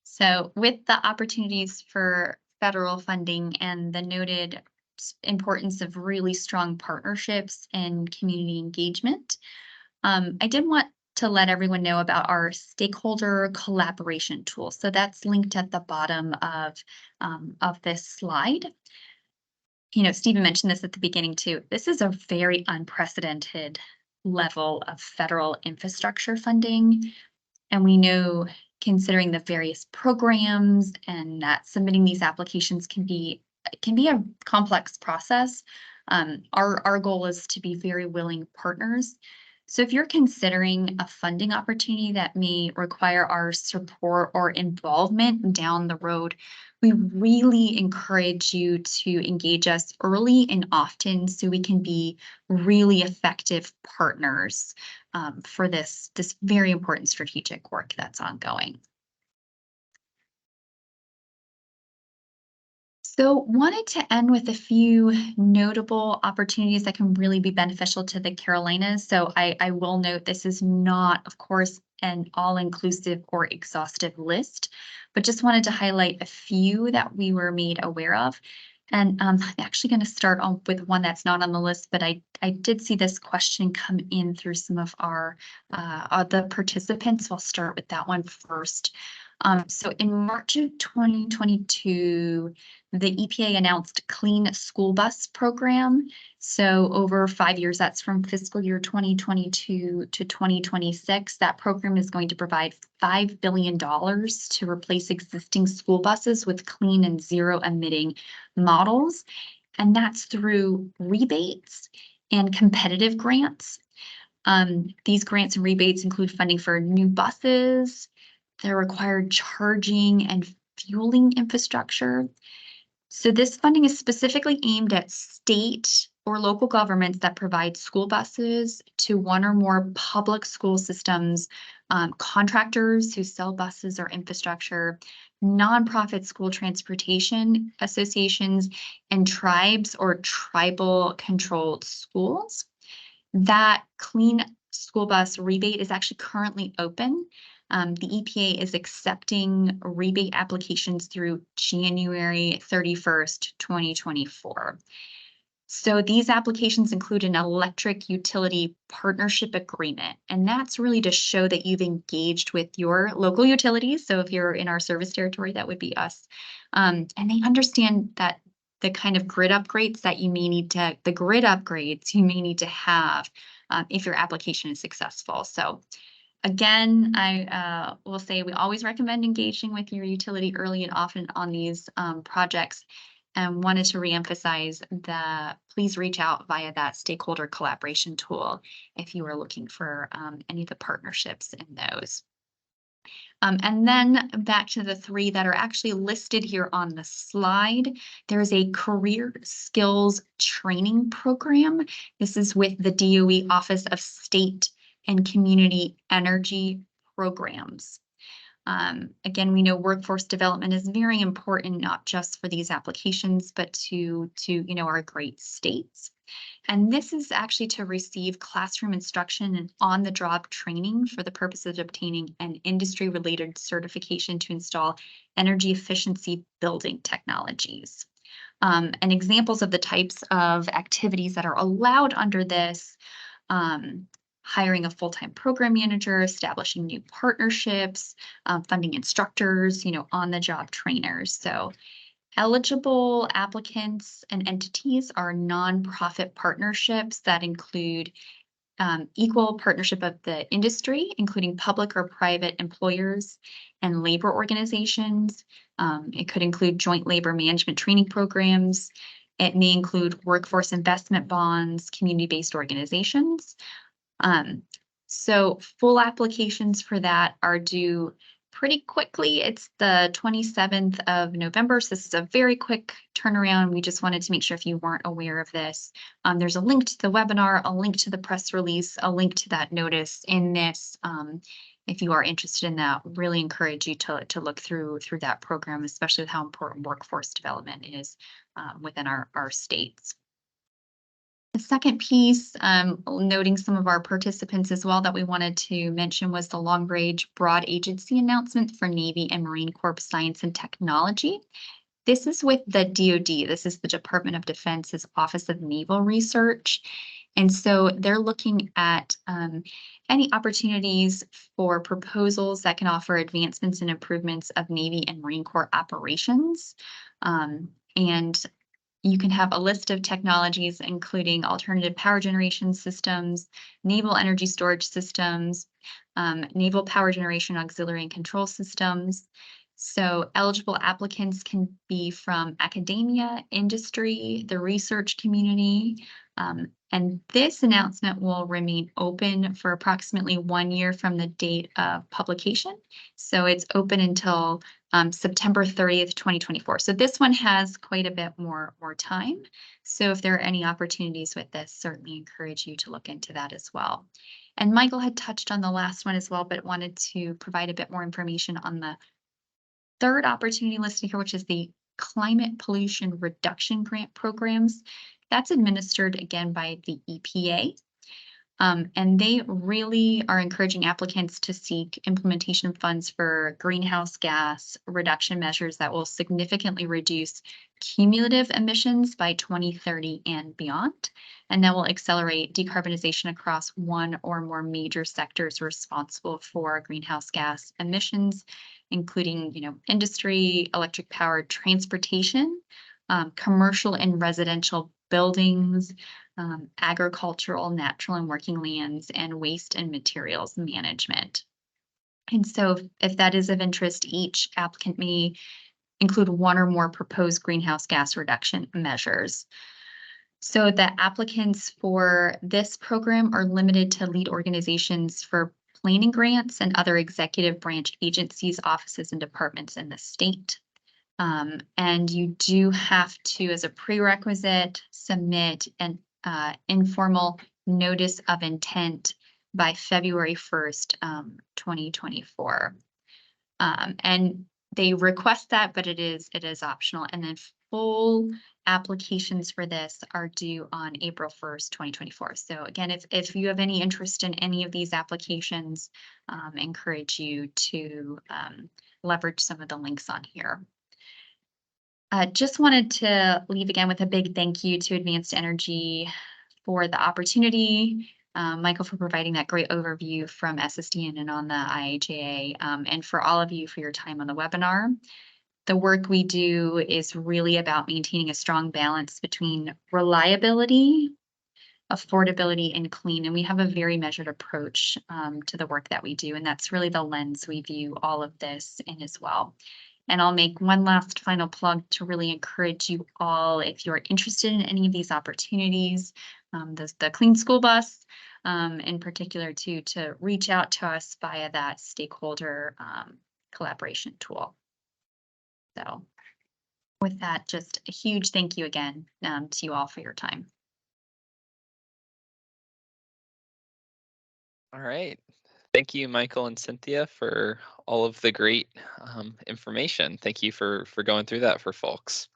So with the opportunities for federal funding and the noted importance of really strong partnerships and community engagement, I did want to let everyone know about our stakeholder collaboration tool. So that's linked at the bottom of this slide. You know, Stephen mentioned this at the beginning too. This is a very unprecedented level of federal infrastructure funding. And we know, considering the various programs and that submitting these applications can be a complex process, our goal is to be very willing partners. So if you're considering a funding opportunity that may require our support or involvement down the road, we really encourage you to engage us early and often so we can be really effective partners for this very important strategic work that's ongoing. So wanted to end with a few notable opportunities that can really be beneficial to the Carolinas. So I will note this is not, of course, an all-inclusive or exhaustive list, but just wanted to highlight a few that we were made aware of. And I'm actually going to start on with one that's not on the list, but I did see this question come in through some of our the participants. So I'll start with that one first. So in March of 2022, the EPA announced Clean School Bus Program. So over 5 years, that's from fiscal year 2022 to 2026, that program is going to provide $5 billion to replace existing school buses with clean and zero emitting models. And that's through rebates and competitive grants. These grants and rebates include funding for new buses, the required charging and fueling infrastructure. So this funding is specifically aimed at state or local governments that provide school buses to one or more public school systems, contractors who sell buses or infrastructure, nonprofit school transportation associations, and tribes or tribal controlled schools. That clean school bus rebate is actually currently open. The EPA is accepting rebate applications through January 31st, 2024. So these applications include an electric utility partnership agreement, and that's really to show that you've engaged with your local utilities. So if you're in our service territory, that would be us. And they understand that the kind of grid upgrades that you may need to, have if your application is successful. So again, I will say we always recommend engaging with your utility early and often on these projects, and wanted to reemphasize that please reach out via that stakeholder collaboration tool if you are looking for any of the partnerships in those. And then back to the three that are actually listed here on the slide. There's a career skills training program. This is with the DOE Office of State and Community Energy Programs. Again, we know workforce development is very important, not just for these applications, but to our great states. And this is actually to receive classroom instruction and on-the-job training for the purpose of obtaining an industry-related certification to install energy efficiency building technologies. And examples of the types of activities that are allowed under this: hiring a full-time program manager, establishing new partnerships, funding instructors, on-the-job trainers. So eligible applicants and entities are nonprofit partnerships that include equal partnership of the industry, including public or private employers and labor organizations. It could include joint labor management training programs, It may include workforce investment bonds, community-based organizations. So full applications for that are due pretty quickly. It's the 27th of November. So this is a very quick turnaround. We just wanted to make sure if you weren't aware of this, there's a link to the webinar, a link to the press release, a link to that notice in this. If you are interested in that, really encourage you to look through that program, especially with how important workforce development is within our states. The second piece, noting some of our participants as well that we wanted to mention, was the long-range broad agency announcement for Navy and Marine Corps Science and Technology. This is with the DoD. This is the Department of Defense's Office of Naval Research. And so they're looking at any opportunities for proposals that can offer advancements and improvements of Navy and Marine Corps operations. And you can have a list of technologies, including alternative power generation systems, naval energy storage systems, naval power generation auxiliary and control systems. So eligible applicants can be from academia, industry, the research community. And this announcement will remain open for approximately 1 year from the date of publication. So it's open until September 30th, 2024. So this one has quite a bit more time. So if there are any opportunities with this, certainly encourage you to look into that as well. And Michael had touched on the last one as well, but wanted to provide a bit more information on the third opportunity listed here, which is the Climate Pollution Reduction Grant Programs. That's administered again by the EPA. And they really are encouraging applicants to seek implementation funds for greenhouse gas reduction measures that will significantly reduce cumulative emissions by 2030 and beyond. And that will accelerate decarbonization across one or more major sectors responsible for greenhouse gas emissions, including, industry, electric powered transportation, commercial and residential buildings, agricultural, natural and working lands, and waste and materials management. And so if that is of interest, each applicant may include one or more proposed greenhouse gas reduction measures. So the applicants for this program are limited to lead organizations for planning grants and other executive branch agencies, offices, and departments in the state. And you do have to, as a prerequisite, submit an informal notice of intent by February 1st, 2024. And they request that, but it is optional. And then full applications for this are due on April 1st, 2024. So again, if you have any interest in any of these applications, encourage you to leverage some of the links on here. Just wanted to leave again with a big thank you to Advanced Energy for the opportunity, Michael for providing that great overview from SSDN and on the IAJA, and for all of you for your time on the webinar. The work we do is really about maintaining a strong balance between reliability, affordability, and clean. And we have a very measured approach to the work that we do. And that's really the lens we view all of this in as well. And I'll make one last final plug to really encourage you all, if you're interested in any of these opportunities, the Clean School Bus in particular, to reach out to us via that stakeholder collaboration tool. So with that, just a huge thank you again to you all for your time. All right. Thank you, Michael and Cynthia, for all of the great information. Thank you for going through that for folks.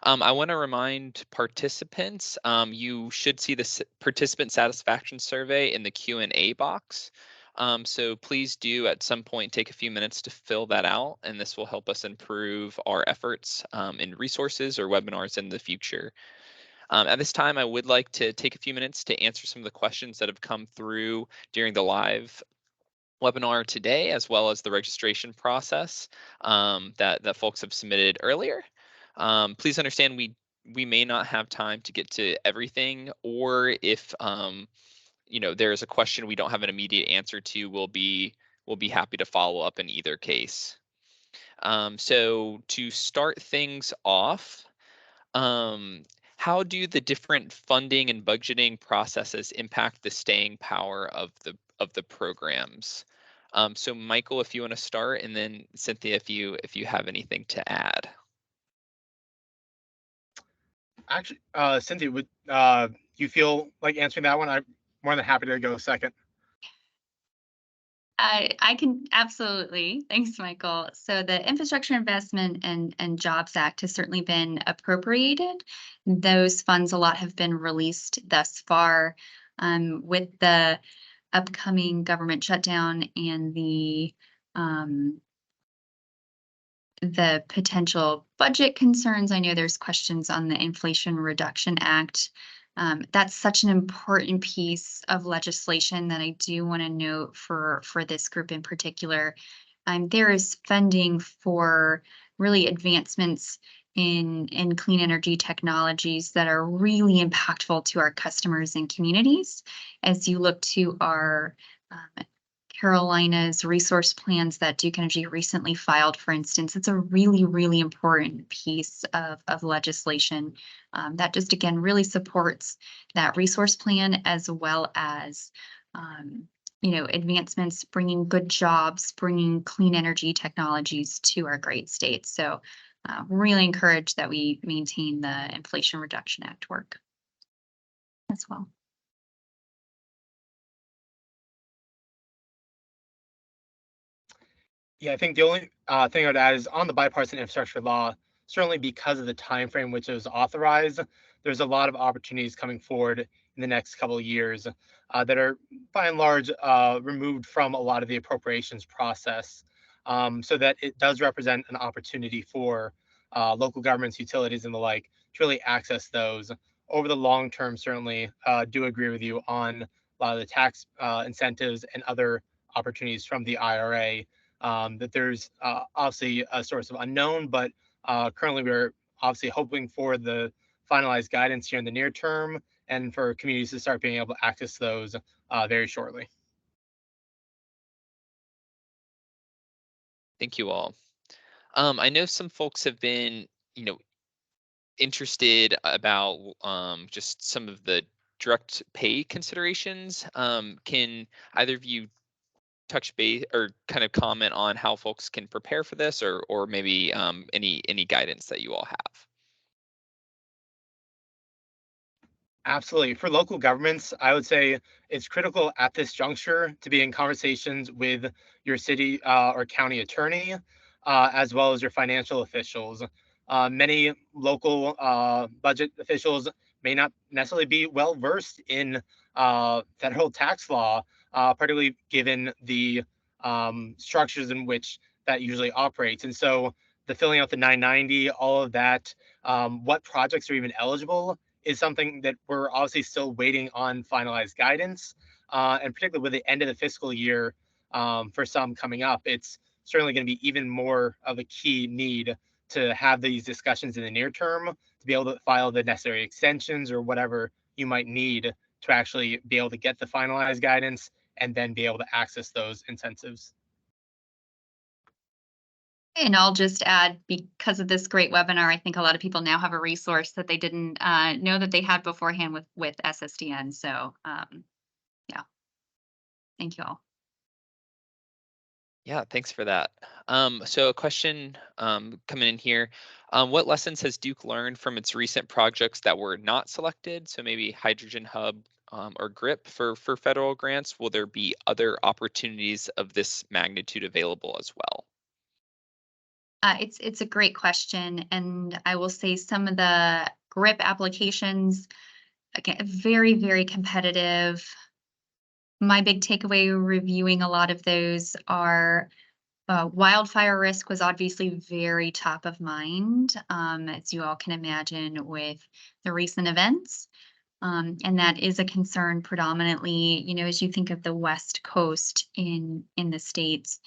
I want to remind participants, you should see the participant satisfaction survey in the Q&A box. So please do at some point take a few minutes to fill that out, and this will help us improve our efforts in resources or webinars in the future. At this time, I would like to take a few minutes to answer some of the questions that have come through during the live webinar today, as well as the registration process that folks have submitted earlier. Please understand we may not have time to get to everything, or if there's a question we don't have an immediate answer to, we'll be happy to follow up in either case. So to start things off, How do the different funding and budgeting processes impact the staying power of the programs? So Michael, if you want to start, and then Cynthia, if you have anything to add. Actually, Cynthia, would you feel like answering that one? I'm more than happy to go second. I can absolutely. Thanks, Michael. So the Infrastructure Investment and Jobs Act has certainly been appropriated. Those funds, a lot have been released thus far. With the upcoming government shutdown and the potential budget concerns, I know there's questions on the Inflation Reduction Act. That's such an important piece of legislation that I do want to note for this group in particular. There is funding for really advancements in clean energy technologies that are really impactful to our customers and communities. As you look to our Carolina's resource plans that Duke Energy recently filed, for instance, it's a really, really important piece of legislation that just, again, really supports that resource plan as well as, advancements, bringing good jobs, bringing clean energy technologies to our great state. So really encourage that we maintain the Inflation Reduction Act work as well. Yeah, I think the only thing I would add is on the bipartisan infrastructure law, certainly because of the time frame which it was authorized, there's a lot of opportunities coming forward in the next couple of years that are by and large removed from a lot of the appropriations process, so that it does represent an opportunity for local governments, utilities, and the like to really access those over the long term. Certainly, do agree with you on a lot of the tax incentives and other opportunities from the IRA, that there's obviously a source of unknown, but currently we're obviously hoping for the finalized guidance here in the near term and for communities to start being able to access those very shortly. Thank you all. I know some folks have been, interested about just some of the direct pay considerations. Can either of you touch base or kind of comment on how folks can prepare for this, or maybe any guidance that you all have? Absolutely. For local governments, I would say it's critical at this juncture to be in conversations with your city or county attorney, as well as your financial officials. Many local budget officials may not necessarily be well versed in federal tax law, particularly given the structures in which that usually operates. And so the filling out the 990, all of that, what projects are even eligible is something that we're obviously still waiting on finalized guidance. And particularly with the end of the fiscal year, for some coming up, it's certainly going to be even more of a key need to have these discussions in the near term to be able to file the necessary extensions or whatever you might need to actually be able to get the finalized guidance and then be able to access those incentives. And I'll just add, because of this great webinar, I think a lot of people now have a resource that they didn't know that they had beforehand with SSDN. So yeah, thank you all. Yeah, thanks for that. So a question coming in here. What lessons has Duke learned from its recent projects that were not selected? So maybe Hydrogen Hub or GRIP for federal grants. Will there be other opportunities of this magnitude available as well? It's a great question, and I will say some of the GRIP applications, again, very, very competitive. My big takeaway reviewing a lot of those are wildfire risk was obviously very top of mind, as you all can imagine with the recent events. And that is a concern predominantly, as you think of the West Coast in the States.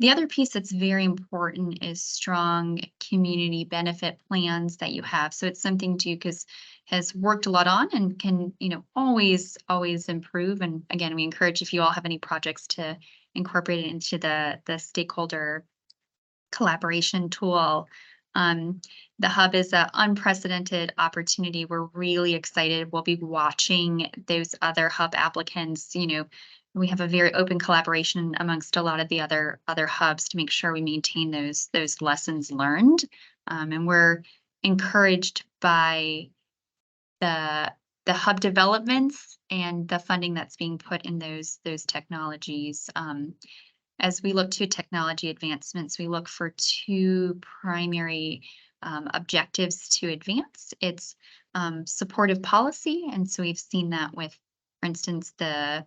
The other piece that's very important is strong community benefit plans that you have. So it's something Duke has worked a lot on and can, always improve. And again, we encourage if you all have any projects to incorporate it into the stakeholder collaboration tool. The hub is an unprecedented opportunity. We're really excited. We'll be watching those other hub applicants. We have a very open collaboration amongst a lot of the other hubs to make sure we maintain those lessons learned. And we're encouraged by the hub developments and the funding that's being put in those technologies. As we look to technology advancements, we look for two primary objectives to advance. It's supportive policy, and so we've seen that with, for instance, the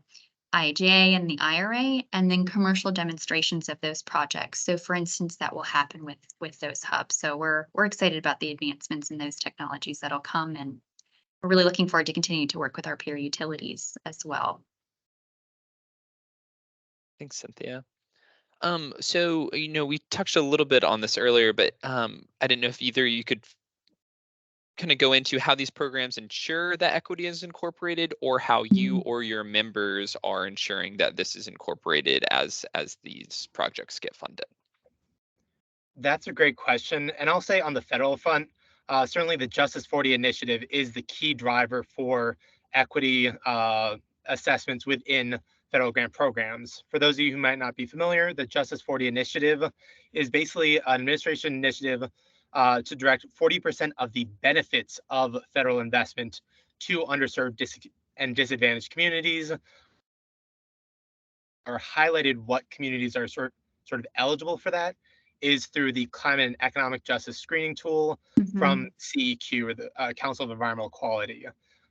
IIJA and the IRA, and then commercial demonstrations of those projects. So, for instance, that will happen with those hubs. So we're excited about the advancements in those technologies that'll come, and we're really looking forward to continuing to work with our peer utilities as well. Thanks, Cynthia. So, we touched a little bit on this earlier, but I didn't know if either you could kind of go into how these programs ensure that equity is incorporated, or how you or your members are ensuring that this is incorporated as these projects get funded. That's a great question. And I'll say on the federal front, certainly the Justice 40 initiative is the key driver for equity assessments within federal grant programs. For those of you who might not be familiar, the Justice 40 initiative is basically an administration initiative to direct 40% of the benefits of federal investment to underserved and disadvantaged communities, or highlighted what communities are sort of eligible for that is through the Climate and Economic Justice Screening Tool from CEQ, or the Council of Environmental Quality.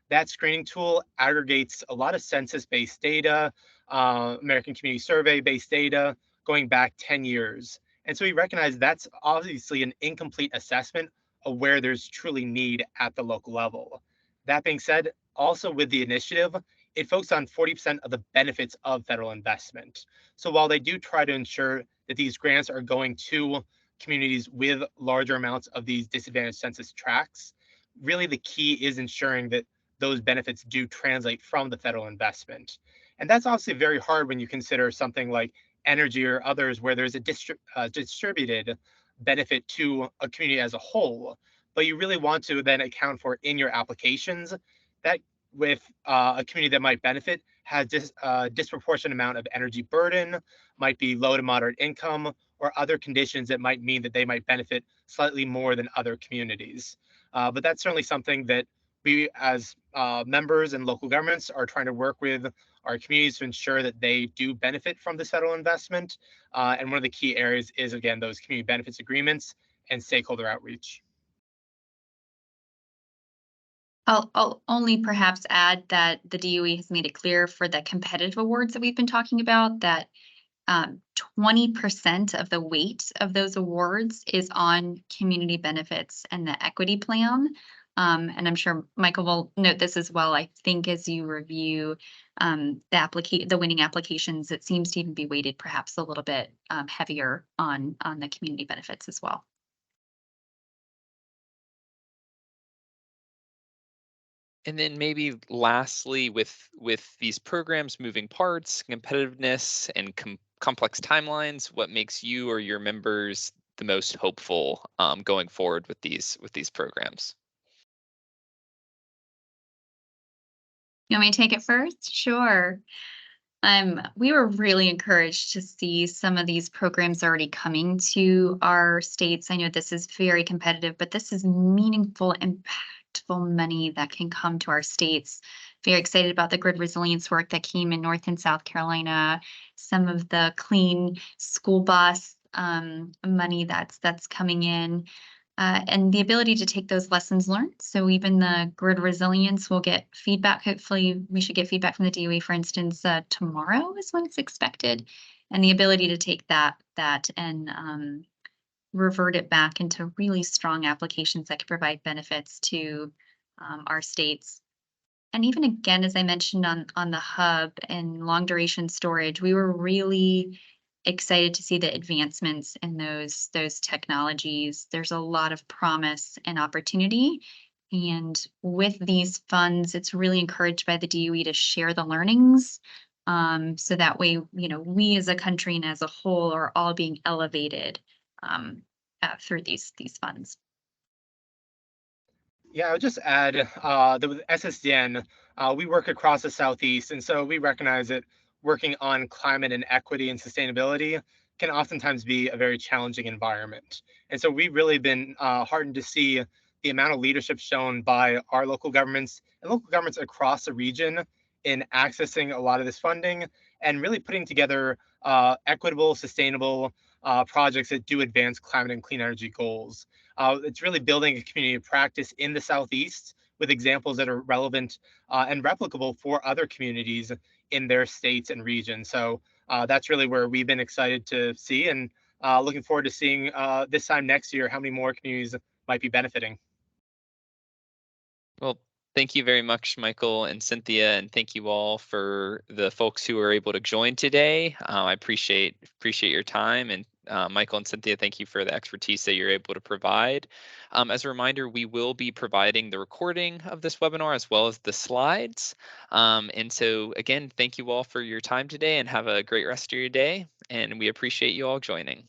That screening tool aggregates a lot of census-based data, American Community Survey-based data going back 10 years. And so we recognize that's obviously an incomplete assessment of where there's truly need at the local level. That being said, also with the initiative, it focuses on 40% of the benefits of federal investment. So while they do try to ensure that these grants are going to communities with larger amounts of these disadvantaged census tracts, really the key is ensuring that those benefits do translate from the federal investment. And that's obviously very hard when you consider something like energy or others, where there's a distributed benefit to a community as a whole. But you really want to then account for in your applications that with a community that might benefit has disproportionate amount of energy burden, might be low to moderate income, or other conditions that might mean that they might benefit slightly more than other communities. But that's certainly something that we as members and local governments are trying to work with our communities to ensure that they do benefit from this federal investment. And one of the key areas is, again, those community benefits agreements and stakeholder outreach. I'll only perhaps add that the DOE has made it clear for the competitive awards that we've been talking about that 20% of the weight of those awards is on community benefits and the equity plan. And I'm sure Michael will note this as well. I think as you review the winning applications, it seems to even be weighted perhaps a little bit heavier on the community benefits as well. And then maybe lastly, with these programs, moving parts, competitiveness, and complex timelines, what makes you or your members the most hopeful going forward with these programs? You want me to take it first? Sure. We were really encouraged to see some of these programs already coming to our states. I know this is very competitive, but this is meaningful, impactful money that can come to our states. Very excited about the grid resilience work that came in North and South Carolina, some of the clean school bus money that's coming in. And the ability to take those lessons learned. So even the grid resilience will get feedback. Hopefully, we should get feedback from the DOE, for instance, tomorrow is when it's expected. And the ability to take that and revert it back into really strong applications that can provide benefits to our states. And even again, as I mentioned on the hub and long duration storage, we were really excited to see the advancements in those technologies. There's a lot of promise and opportunity. And with these funds, it's really encouraged by the DOE to share the learnings. So that way, we as a country and as a whole are all being elevated through these funds. Yeah, I would just add that with SSDN, we work across the Southeast, and so we recognize that working on climate and equity and sustainability can oftentimes be a very challenging environment. And so we've really been heartened to see the amount of leadership shown by our local governments and local governments across the region in accessing a lot of this funding and really putting together equitable, sustainable projects that do advance climate and clean energy goals. It's really building a community of practice in the Southeast with examples that are relevant and replicable for other communities in their states and regions. So that's really where we've been excited to see and looking forward to seeing this time next year how many more communities might be benefiting. Well, thank you very much, Michael and Cynthia, and thank you all for the folks who were able to join today. I appreciate your time, and Michael and Cynthia, thank you for the expertise that you're able to provide. As a reminder, we will be providing the recording of this webinar as well as the slides. And so again, thank you all for your time today and have a great rest of your day. And we appreciate you all joining.